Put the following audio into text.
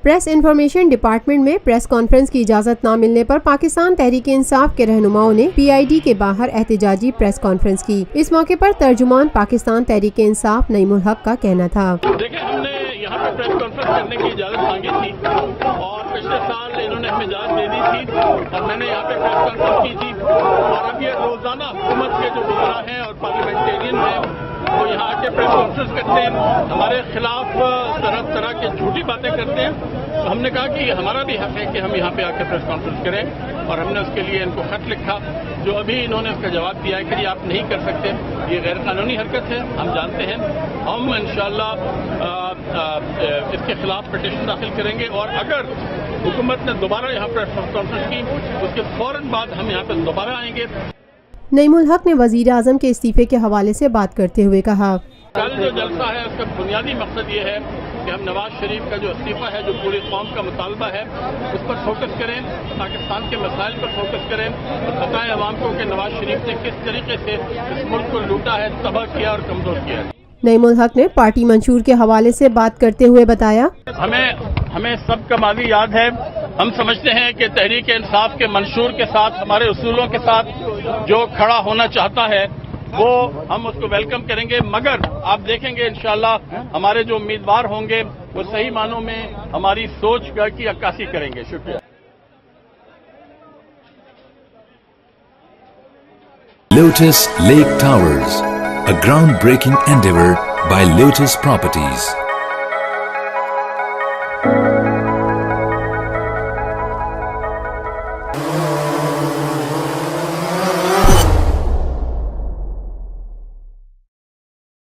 Press information department میں press conference کی اجازت نہ ملنے پر پاکستان تحریک انصاف کے رہنماؤں نے پی آئی ڈی کے باہر احتجاجی پریس کانفرنس کی۔ اس موقع پر ترجمان پاکستان تحریک انصاف نعیم الحق کا کہنا تھا۔ دیکھیں، ہم نے یہاں پہ پریس کانفرنس کرنے کی اجازت مانگی تھی اور پچھلے سال انہوں نے ہمیں اجازت دے دی تھی اور میں نے یہاں پہ پریس کانفرنس کی تھی، اور اب یہ روزانہ حکومت کے جو وزراء ہیں اور پارلیمنٹیرین ہیں وہ یہاں آ کے پریس کانفرنس کرتے ہیں، ہمارے خلاف طرح طرح کی جھوٹی باتیں کرتے ہیں۔ تو ہم نے کہا کہ ہمارا بھی حق ہے کہ ہم یہاں پہ آ کے پریس کانفرنس کریں، اور ہم نے اس کے لیے ان کو خط لکھا، جو ابھی انہوں نے اس کا جواب دیا ہے کہ آپ نہیں کر سکتے، یہ غیر قانونی حرکت ہے، ہم جانتے ہیں۔ ہم انشاءاللہ اس کے خلاف پٹیشن داخل کریں گے، اور اگر حکومت نے دوبارہ یہاں پریس کانفرنس کی اس کے فوراً بعد ہم یہاں پہ دوبارہ آئیں گے۔ نعیم الحق نے وزیر اعظم کے استعفے کے حوالے سے بات کرتے ہوئے کہا، کل جو جلسہ ہے اس کا بنیادی مقصد یہ ہے کہ ہم نواز شریف کا جو استعفیٰ ہے، جو پوری قوم کا مطالبہ ہے، اس پر فوکس کریں، پاکستان کے مسائل پر فوکس کریں اور بتائیں عوام کو کہ نواز شریف نے کس طریقے سے اس ملک کو لوٹا ہے، تباہ کیا اور کمزور کیا ہے۔ نعیم الحق نے پارٹی منشور کے حوالے سے بات کرتے ہوئے بتایا، ہمیں سب کا ماضی یاد ہے۔ ہم سمجھتے ہیں کہ تحریک انصاف کے منشور کے ساتھ، ہمارے اصولوں کے ساتھ جو کھڑا ہونا چاہتا ہے وہ ہم اس کو ویلکم کریں گے، مگر آپ دیکھیں گے انشاءاللہ ہمارے جو امیدوار ہوں گے وہ صحیح معنوں میں ہماری سوچ کی عکاسی کریں گے۔ شکریہ۔ Lotus Lake Towers, a groundbreaking endeavor by Lotus Properties.